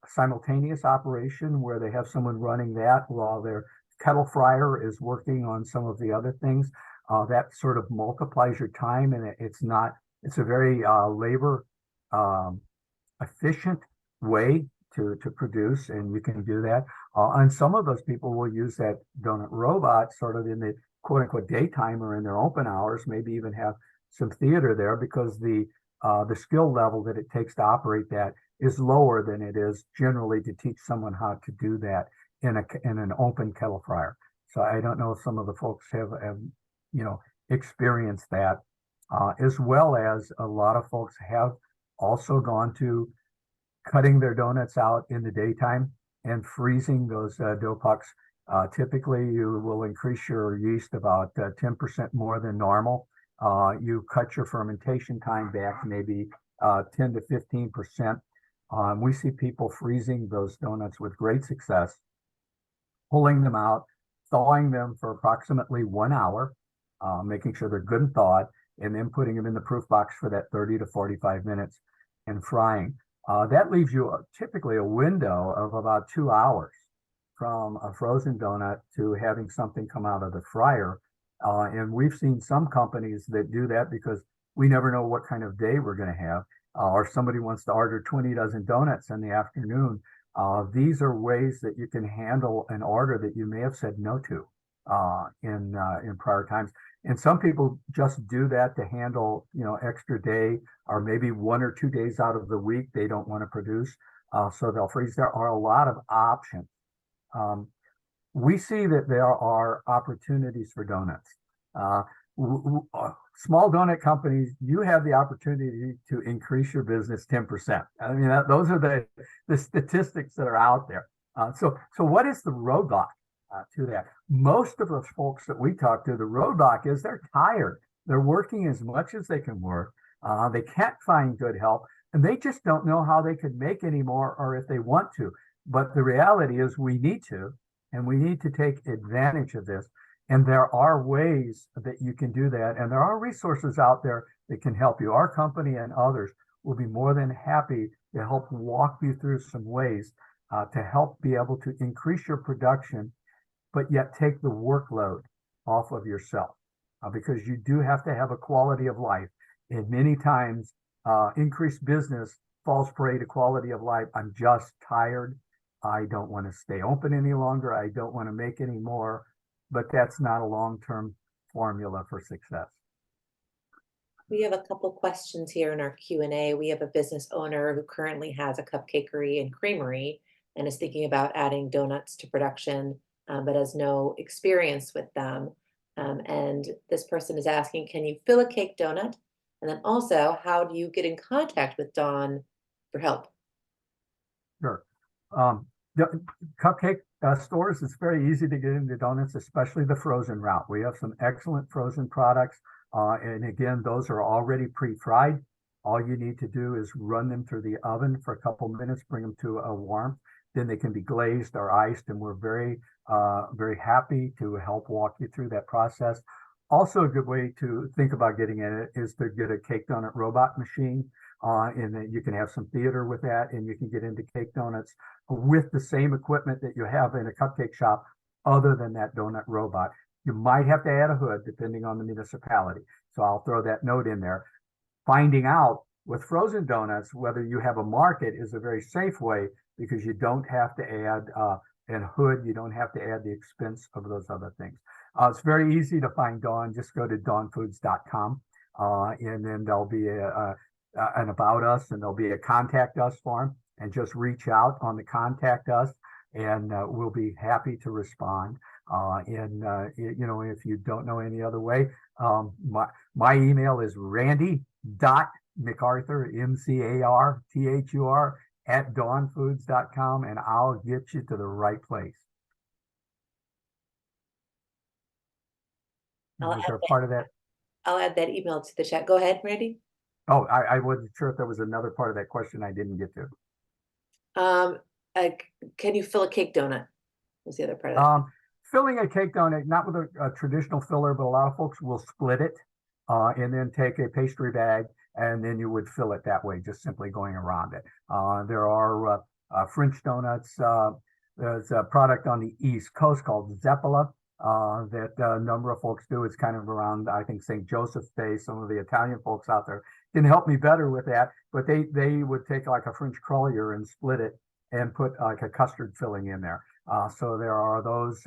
simultaneous operation where they have someone running that while their kettle fryer is working on some of the other things. That sort of multiplies your time, and it's a very labor efficient way to produce, and you can do that. And some of those people will use that donut robot sort of in the quote unquote daytime or in their open hours, maybe even have some theater there, because the skill level that it takes to operate that is lower than it is generally to teach someone how to do that in an open kettle fryer. So I don't know if some of the folks have you know, experienced that, as well as a lot of folks have also gone to cutting their donuts out in the daytime and freezing those dough pucks. Typically, you will increase your yeast about 10% more than normal. You cut your fermentation time back maybe 10 to 15%. We see people freezing those donuts with great success, pulling them out, thawing them for approximately 1 hour, making sure they're good and thawed, and then putting them in the proof box for that 30 to 45 minutes and frying. That leaves you typically a window of about 2 hours from a frozen donut to having something come out of the fryer. And we've seen some companies that do that because we never know what kind of day we're going to have, or somebody wants to order 20 dozen donuts in the afternoon. These are ways that you can handle an order that you may have said no to in prior times. And some people just do that to handle, you know, extra day, or maybe 1 or 2 days out of the week they don't want to produce, so they'll freeze. There are a lot of options. We see that there are opportunities for donuts. Small donut companies, you have the opportunity to increase your business 10%. I mean, those are the statistics that are out there. So what is the roadblock to that? Most of the folks that we talk to, the roadblock is they're tired. They're working as much as they can work. They can't find good help, and they just don't know how they could make any more, or if they want to. But the reality is we need to, and we need to take advantage of this. And there are ways that you can do that. And there are resources out there that can help you. Our company and others will be more than happy to help walk you through some ways to help be able to increase your production, but yet take the workload off of yourself, because you do have to have a quality of life. And many times increased business falls prey to quality of life. I'm just tired. I don't want to stay open any longer. I don't want to make any more. But that's not a long-term formula for success. We have a couple questions here in our Q&A. We have a business owner who currently has a cupcakery and creamery and is thinking about adding donuts to production, but has no experience with them. And this person is asking, can you fill a cake donut? And then also, how do you get in contact with Dawn for help? Sure. The cupcake stores, it's very easy to get into donuts, especially the frozen route. We have some excellent frozen products. And again, those are already pre-fried. All you need to do is run them through the oven for a couple minutes, bring them to a warmth. Then they can be glazed or iced, and we're very happy to help walk you through that process. Also, a good way to think about getting in it is to get a cake donut robot machine, and then you can have some theater with that, and you can get into cake donuts with the same equipment that you have in a cupcake shop, other than that donut robot. You might have to add a hood depending on the municipality. So I'll throw that note in there. Finding out with frozen donuts whether you have a market is a very safe way, because you don't have to add a hood, you don't have to add the expense of those other things. It's very easy to find Dawn. Just go to dawnfoods.com, and then there'll be an about us, and there'll be a contact us form, and just reach out on the contact us, and we'll be happy to respond. If you don't know any other way, my email is randy.mcarthur, MCARTHUR, @dawnfoods.com, and I'll get you to the right place. Was there part of that? I'll add that email to the chat. Go ahead, Randy. Oh, I wasn't sure if there was another part of that question I didn't get to. Can you fill a cake donut? Was the other part of that? Filling a cake donut, not with a traditional filler, but a lot of folks will split it and then take a pastry bag, and then you would fill it that way, just simply going around it. There are French donuts. There's a product on the East Coast called Zeppola that a number of folks do. It's kind of around, I think, St. Joseph's Day. Some of the Italian folks out there can help me better with that, but they would take like a French crullure and split it and put like a custard filling in there. So there are those,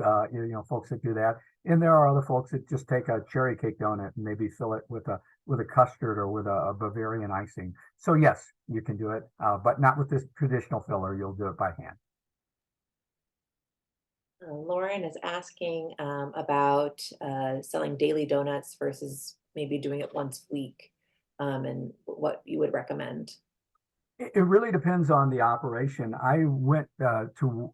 folks that do that. And there are other folks that just take a cherry cake donut and maybe fill it with a custard or with a Bavarian icing. So yes, you can do it, but not with this traditional filler. You'll do it by hand. Lauren is asking about selling daily donuts versus maybe doing it once a week, and what you would recommend. It really depends on the operation. I went to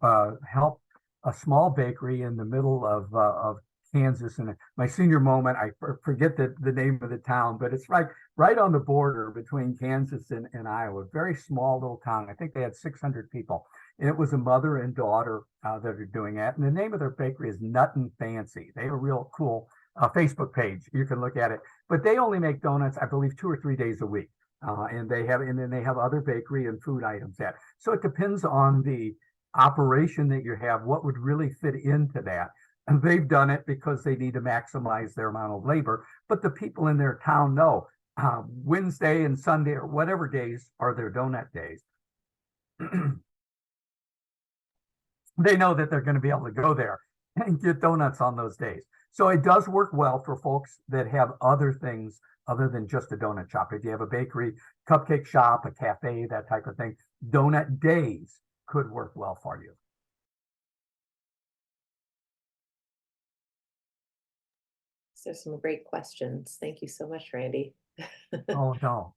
help a small bakery in the middle of Kansas, and my senior moment, I forget the name of the town, but it's right on the border between Kansas and Iowa. Very small little town. I think they had 600 people. And it was a mother and daughter that are doing that. And the name of their bakery is Nuttin' Fancy. They have a real cool Facebook page. You can look at it. But they only make donuts, I believe, 2 or 3 days a week. And then they have other bakery and food items that. So it depends on the operation that you have, what would really fit into that. And they've done it because they need to maximize their amount of labor. But the people in their town know Wednesday and Sunday or whatever days are their donut days. They know that they're going to be able to go there and get donuts on those days. So it does work well for folks that have other things other than just a donut shop. If you have a bakery, cupcake shop, a cafe, that type of thing, donut days could work well for you. So some great questions. Thank you so much, Randy. Oh, no.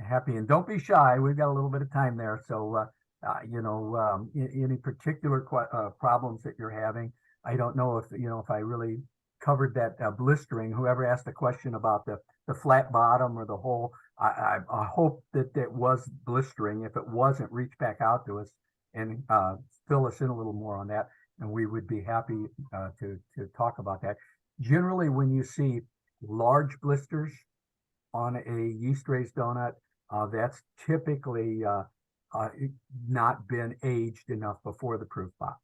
Happy, and don't be shy. We've got a little bit of time there. So, any particular problems that you're having, I don't know if I really covered that blistering. Whoever asked the question about the flat bottom or the hole, I hope that it was blistering. If it wasn't, reach back out to us and fill us in a little more on that, and we would be happy to talk about that. Generally, when you see large blisters on a yeast raised donut, that's typically not been aged enough before the proof box.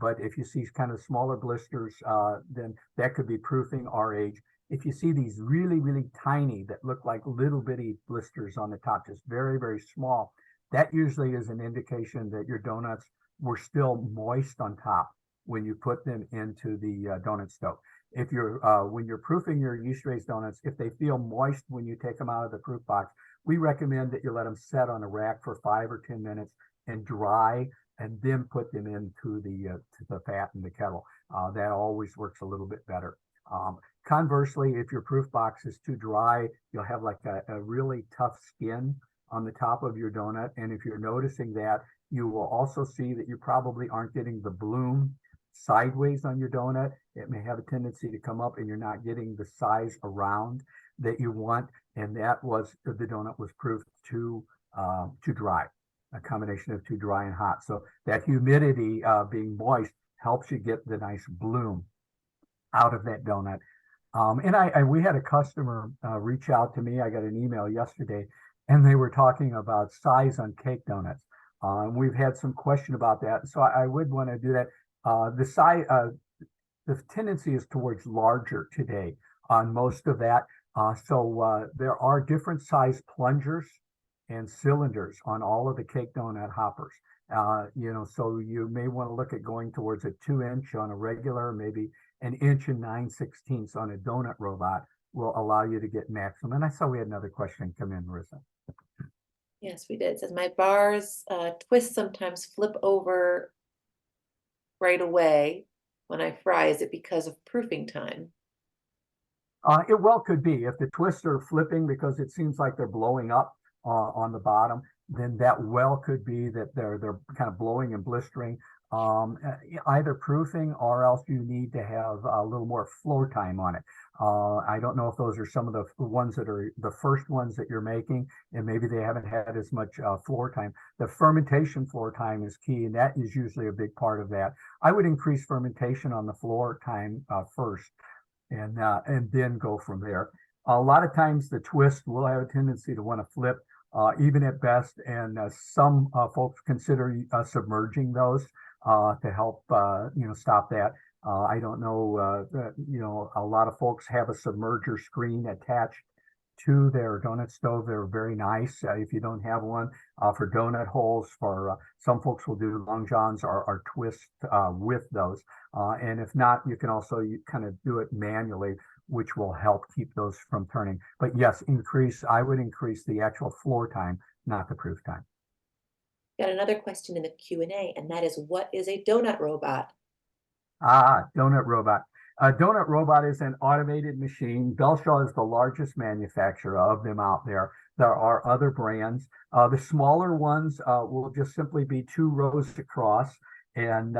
But if you see kind of smaller blisters, then that could be proofing our age. If you see these really, really tiny that look like little bitty blisters on the top, just very, very small, that usually is an indication that your donuts were still moist on top when you put them into the donut stove. If you're when you're proofing your yeast raised donuts, if they feel moist when you take them out of the proof box, we recommend that you let them set on a rack for 5 or 10 minutes and dry, and then put them into the fat in the kettle. That always works a little bit better. Conversely, if your proof box is too dry, you'll have like a really tough skin on the top of your donut. And if you're noticing that, you will also see that you probably aren't getting the bloom sideways on your donut. It may have a tendency to come up and you're not getting the size around. that you want, and that was the donut was proved too dry, a combination of too dry and hot. So that humidity being moist helps you get the nice bloom out of that donut. And we had a customer reach out to me. I got an email yesterday, and they were talking about size on cake donuts. We've had some question about that, so I would want to do that. The size, the tendency is towards larger today on most of that. So there are different size plungers and cylinders on all of the cake donut hoppers. So you may want to look at going towards a 2-inch on a regular, maybe an 1 9/16 on a donut robot will allow you to get maximum. And I saw we had another question come in, Marissa. Yes, we did. It says my bars twist sometimes flip over right away when I fry. Is it because of proofing time? It well could be. If the twists are flipping because it seems like they're blowing up on the bottom, then that well could be that they're kind of blowing and blistering. Either proofing or else you need to have a little more floor time on it. I don't know if those are some of the ones that are the first ones that you're making, and maybe they haven't had as much floor time. The fermentation floor time is key, and that is usually a big part of that. I would increase fermentation on the floor time first, and then go from there. A lot of times the twist will have a tendency to want to flip, even at best, and some folks consider submerging those to help stop that. I don't know a lot of folks have a submerger screen attached to their donut stove. They're very nice. If you don't have one, for donut holes, for some folks will do long johns or twist with those. And if not, you can also kind of do it manually, which will help keep those from turning. But yes, I would increase the actual floor time, not the proof time. Got another question in the Q&A, and that is, what is a donut robot? Donut robot. A donut robot is an automated machine. Belshaw is the largest manufacturer of them out there. There are other brands. The smaller ones will just simply be 2 rows across, and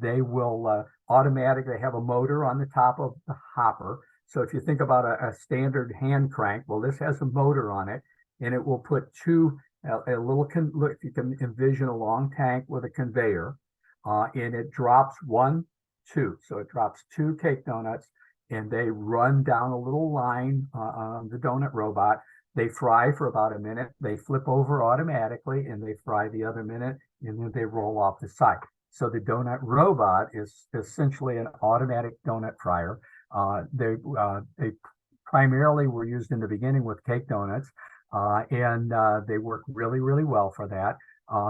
they will automatically have a motor on the top of the hopper. So if you think about a standard hand crank, well, this has a motor on it, and it will put look, you can envision a long tank with a conveyor, and it drops 1, 2. So it drops 2 cake donuts, and they run down a little line on the donut robot. They fry for about a minute. They flip over automatically, and they fry the other minute, and then they roll off the side. So the donut robot is essentially an automatic donut fryer. They primarily were used in the beginning with cake donuts, and they work really, really well for that.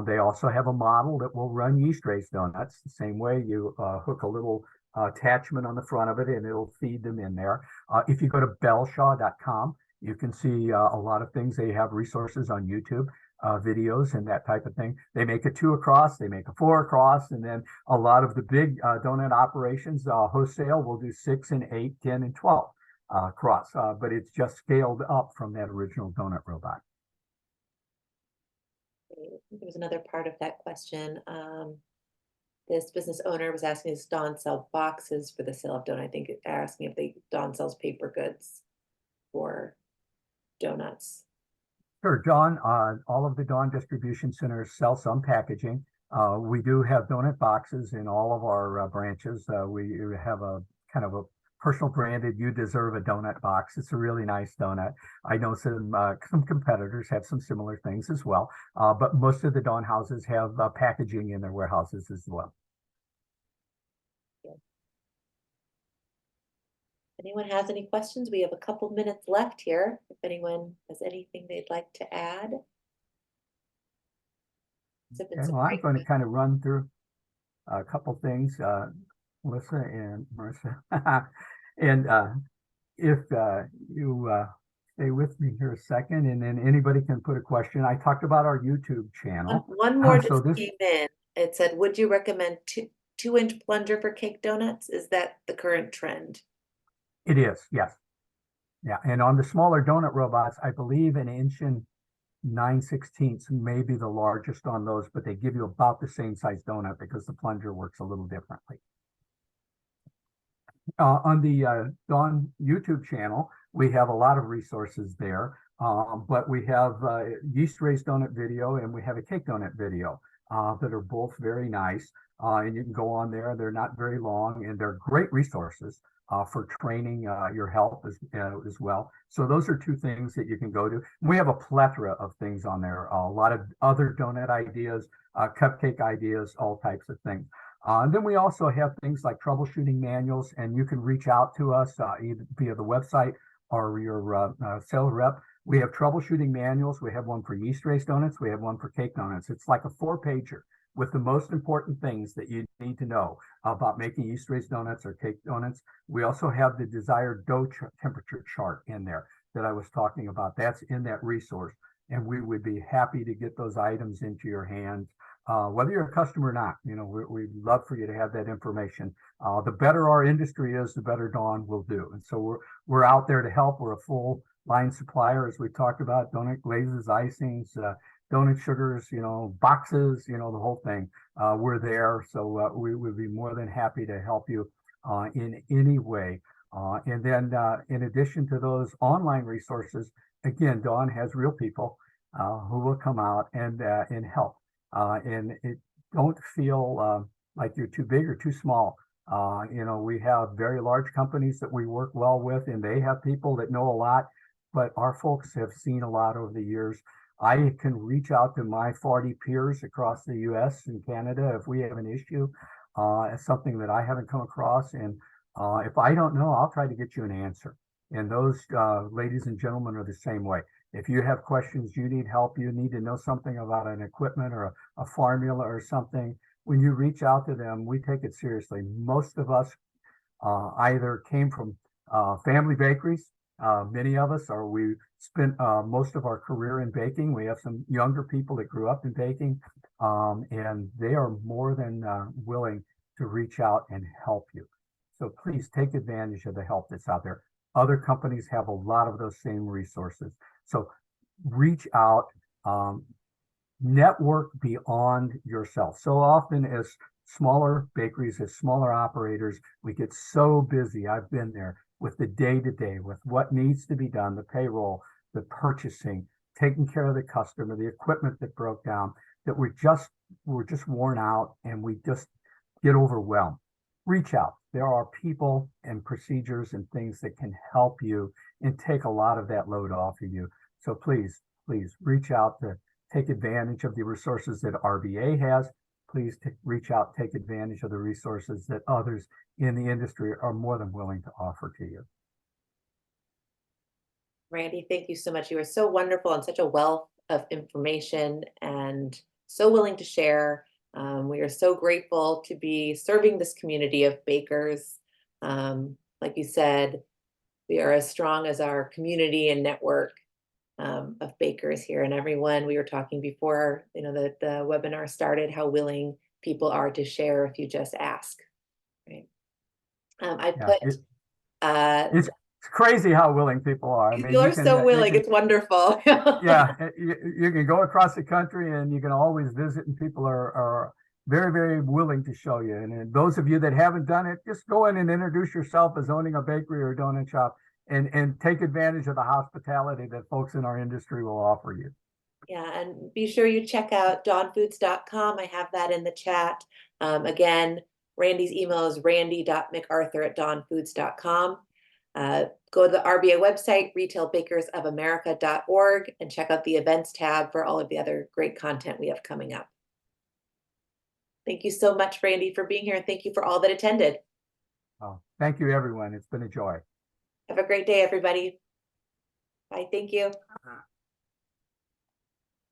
They also have a model that will run yeast raised donuts the same way. You hook a little attachment on the front of it, and it'll feed them in there. If you go to belshaw.com, you can see a lot of things. They have resources on YouTube, videos and that type of thing. They make a 2 across, they make a 4 across, and then a lot of the big donut operations, wholesale, will do 6 and 8, 10 and 12 across, but it's just scaled up from that original donut robot. There was another part of that question. This business owner was asking, does Dawn sell boxes for the sale of donut? I think asking if Dawn sells paper goods for donuts. Sure, Dawn. All of the Dawn distribution centers sell some packaging. We do have donut boxes in all of our branches. We have a kind of a personal branded "You Deserve a Donut" box. It's a really nice donut. I know some competitors have some similar things as well, but most of the Dawn houses have packaging in their warehouses as well. If anyone has any questions, we have a couple minutes left here. If anyone has anything they'd like to add. Okay, well, I'm going to kind of run through a couple things, Melissa and Marissa. And if you stay with me here a second, and then anybody can put a question. I talked about our YouTube channel. One more just came in. It said, would you recommend 2-inch plunger for cake donuts? Is that the current trend? It is, yes. Yeah, and on the smaller donut robots, I believe an 1 9/16 may be the largest on those, but they give you about the same size donut because the plunger works a little differently. On the Dawn YouTube channel, We have a lot of resources there, but we have yeast raised donut video and we have a cake donut video that are both very nice. And you can go on there. They're not very long and they're great resources for training your health as well. So those are two things that you can go to. We have a plethora of things on there, a lot of other donut ideas, cupcake ideas, all types of things. And then we also have things like troubleshooting manuals, and you can reach out to us either via the website or your sales rep. We have troubleshooting manuals. We have one for yeast raised donuts. We have one for cake donuts. It's like a 4-pager with the most important things that you need to know about making yeast raised donuts or cake donuts. We also have the desired dough temperature chart in there that I was talking about. That's in that resource, and we would be happy to get those items into your hands. Whether you're a customer or not, we'd love for you to have that information. The better our industry is, the better Dawn will do. And so we're out there to help. We're a full line supplier, as we talked about, donut glazes, icings, donut sugars, boxes, the whole thing. We're there. So we would be more than happy to help you in any way. And then in addition to those online resources, again, Dawn has real people who will come out and help. And don't feel like you're too big or too small. We have very large companies that we work well with, and they have people that know a lot, but our folks have seen a lot over the years. I can reach out to my 40 peers across the US and Canada if we have an issue, something that I haven't come across. And if I don't know, I'll try to get you an answer. And those ladies and gentlemen are the same way. If you have questions, you need help, you need to know something about an equipment or a formula or something, when you reach out to them, we take it seriously. Most of us either came from family bakeries, many of us, or we spent most of our career in baking. We have some younger people that grew up in baking, and they are more than willing to reach out and help you. So please take advantage of the help that's out there. Other companies have a lot of those same resources. So reach out, network beyond yourself. So often as smaller bakeries, as smaller operators, we get so busy. I've been there with the day-to-day, with what needs to be done, the payroll, the purchasing, taking care of the customer, the equipment that broke down, that we're just worn out and we just get overwhelmed. Reach out. There are people and procedures and things that can help you and take a lot of that load off of you. So please reach out to take advantage of the resources that RBA has. Please reach out, take advantage of the resources that others in the industry are more than willing to offer to you. Randy, thank you so much. You are so wonderful and such a wealth of information and so willing to share. We are so grateful to be serving this community of bakers. Like you said, we are as strong as our community and network of bakers here. And everyone, we were talking before, the webinar started, how willing people are to share if you just ask. Right? It's crazy how willing people are. I mean, people are so willing. It's wonderful. Yeah, you can go across the country and you can always visit, and people are very, very willing to show you. And those of you that haven't done it, just go in and introduce yourself as owning a bakery or a donut shop, and take advantage of the hospitality that folks in our industry will offer you. Yeah, and be sure you check out dawnfoods.com. I have that in the chat. Again, Randy's email is randy.mcarthur@dawnfoods.com. Go to the RBA website, retailbakersofamerica.org, and check out the events tab for all of the other great content we have coming up. Thank you so much, Randy, for being here, and thank you for all that attended. Oh, thank you, everyone. It's been a joy. Have a great day, everybody. Bye. Thank you.